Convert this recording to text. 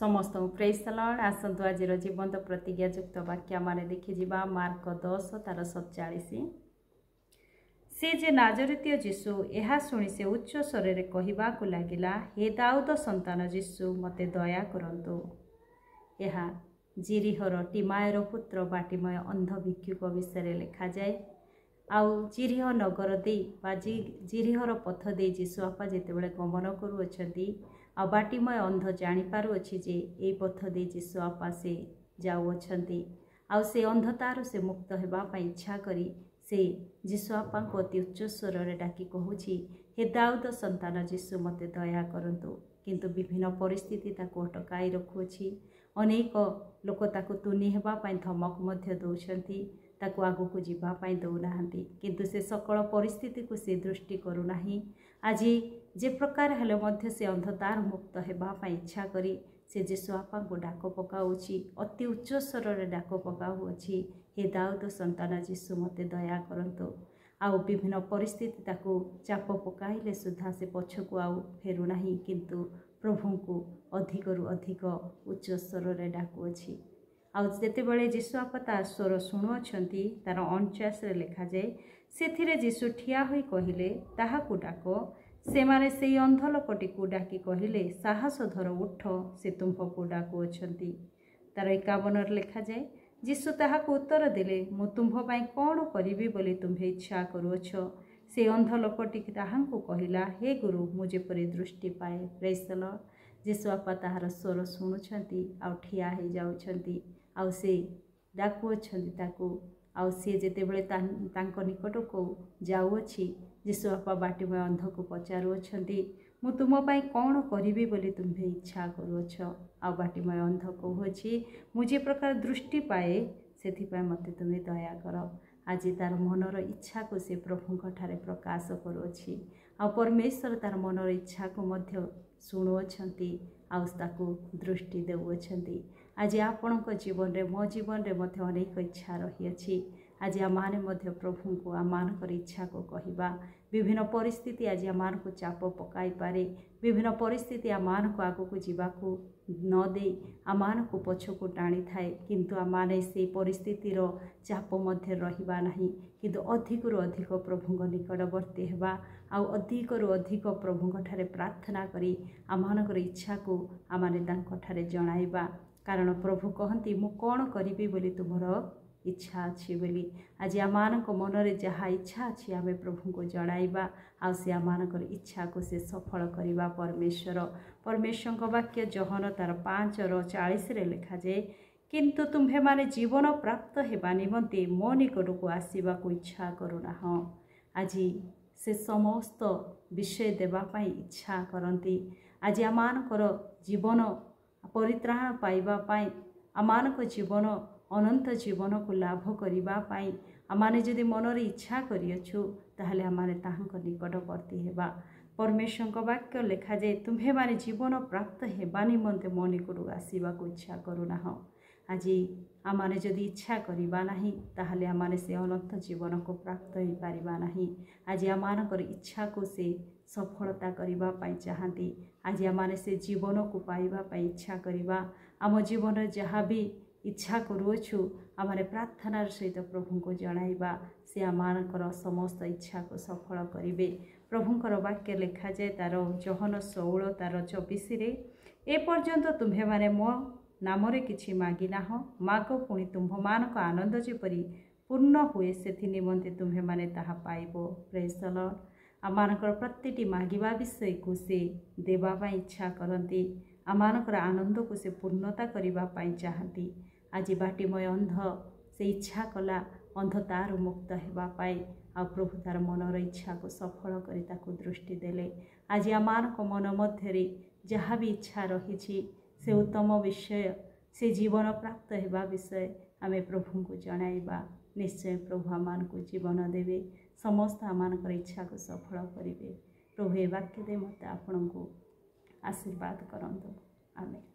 समस्त praise the Lord. आसतु आज जीवंत प्रतिज्ञायुक्त वाक्य माने देखि जिबा मार्क 10 तार 47। से जे नाजरीतीय जीशु यह शुणी से उच्च स्वर रे कहिबाकु लागिला, हे दाऊद संतान जीशु मते दया करंतु। यह जिरिहर टिमायर पुत्र बाटिमय अंध भिक्षुक विषय लिखा जाए। आउ जिरिह नगर दे जिरिहर पथ दे जीशु आपा जेतेबेले गमन करुअछंती आ बाटिमय अंध जानी पारुअछि जे ए पथ दे जीशु आपा से जाउअछंती। आउ से अंधतार से मुक्त हेबा पई इच्छा करी से जीशु आपा को अति उच्च स्वर रे डाकी कहूछि, हे दाऊद संतान जीशु मते दया करंतु। किंतु विभिन्न परिस्थिति ताको अटकाई रखुछि। अनेक लोक ताको तुनी हेबा पई धमक मध्य दउछंती, ताको आगु को जीवा पाई दउनाहांती, किंतु से सकल परिस्थिति को से दृष्टि करू नाही। आज जे प्रकार हेले मध्य से अंधतार मुक्त हेबा पाई इच्छा करी से जीशु आपा को डाक पकाउछि। अति उच्च स्वर रे डाक पकाउछि, हे दाऊद संतान जीशु मते दया करंतु। आउ विभिन्न परिस्थिति ताको चाप पकाइले सुधा से पछकु आउ फेरु नाही, किंतु प्रभु को अधिकरु अधिक उच्च स्वर रे डाकुछि। आउ जेतेबेले जीशु आपा तार स्वर शुणुअछंती तार 49 रे लिखा जाए, सेथिरे जीशु ठिया होई कहिले, ताहाकु डाक। से माने सेई अंध लोकटी को डाकी कहिले, साहस धर उठ, से तुमको डाकुअछंती। तार 51 रे लिखा जाए, जीशु ताहाकु उत्तर देले, मु तुम्भ पई कोन करिबि बोली तुम्हे इच्छा करूअछ। से अंध लोकटी ताहांकु कहिला, हे गुरु मु जेपरि दृष्टि पाए। Praise the Lord. जीशु आपा ताहार स्वर शुणुछंती आउ ठिया हे जाउछंती, आउ से डाकुअछंती ताकू। आउ से जेतेबेले तांको निकट को जाउअछि, जीशु आपा बाटिमय अंध को पचारुअछंती, मु तुम पई कोन करिबि बोली तुम्हे इच्छा करूअछ। आउ बाटिमय अंध कहूछि, मु जे प्रकार दृष्टि पाए सेथि पई मते तुमे दया कर। आज तार मनर इच्छा को से प्रभुଙ୍କ ठारे प्रकाश करूअछि। आउ परमेश्वर तार मनर इच्छा को मध्य शुणुअछंती, आउ ताकू दृष्टि देउअछंती। आज आपणक जीवन रे मो जीवन रे मध्य अनेक इच्छा रही अछि। आज आमाने मध्य प्रभु को आमानकर इच्छा को कहिबा। विभिन्न परिस्थिति आज आमान को चाप पकाई पारे। विभिन्न परिस्थिति आमान को आगो को जीवाकू न दे आमान को पछ को टाणी थाए, किंतु आमाने से परिस्थितिर चाप मध्य रहिबा नाही, किंतु अधिकरु अधिक प्रभुଙ୍କ निकटवर्ती हेबा। आउ अधिकरु अधिक प्रभुଙ୍କ ठारे प्रार्थना करी आमानकर इच्छा को आमाने तांको ठारे जणाइबा। कारण प्रभु कहती, मु कौन करिबि बोली तुमर इच्छा अच्छी बोली। आज आमानक मनरे जहाँ इच्छा अच्छी आमे प्रभु को जणाइबा, आउ से आमानकर इच्छा को से सफल करिबा। परमेश्वर वाक्य जहन तार 5:40 रे लिखा जाए, किंतु तुम्हे माने जीवन प्राप्त हेबा निमंते मो निकट को आसीबा को इच्छा करुनाह। आज से समस्त विषय देबा पाई इच्छा करती। आज आमानकर जीवन परित्राण पाइबा पाई, आमानक जीवन अनंत जीवन को लाभ करिबा पाई आमाने जदि मनर इच्छा करियछु, ताहले आमाने ताहांक निकटवर्ती हेबा। परमेश्वर वाक्य लिखा जाए, तुम्हे माने जीवन प्राप्त हेबा निमंते मो निकट आसीबा को इच्छा करुनाह। आज आमाने जदि इच्छा करिबा नाही, ताहले आमाने से अनंत जीवन को प्राप्त हो पारिबा नाही। आज आमानकर इच्छा को से सफलता करिबा पाई चाहती। आज आमाने से जीवन को पाइबा पाई इच्छा करिबा। आम जीवन जहाँ भी इच्छा करुअछु आमाने प्रार्थनार सहित प्रभु को जणाइबा। से आमानकर समस्त इच्छा को सफल करिबे। प्रभुंकर वाक्य लिखा जाए तार जहन 16:24 रे, ए पर्यंत तुम्हे माने मो नामरे किछि मागिनाह, माग पुणी तुम्भमानक आनंद जेपरि पूर्ण हुए सेथि निमंते तुम्हे माने ताहा पाइबो। Praise the lord. आमानकर प्रतिटी मागिबा विषय को से देबा पाई इच्छा करती। आमानकर आनंद को से पूर्णता करिबा पाई चाहती। आज बाटिमय अंध से इच्छा कला अंधतार मुक्त हेबा पाई, आ प्रभु तार मनर इच्छा को सफल करी ताको दृष्टि देले। आज आमानक मन मध्यरे जहाँ भी इच्छा रही से उत्तम विषय, से जीवन प्राप्त हेबा विषय आमे प्रभु को जणाइबा। निश्चय प्रभु आमान को जीवन देवे, समस्त आमानकर इच्छा को सफल करिवे। प्रभु ए वाक्य दे मते आपन को आशीर्वाद करंतु। आमेन।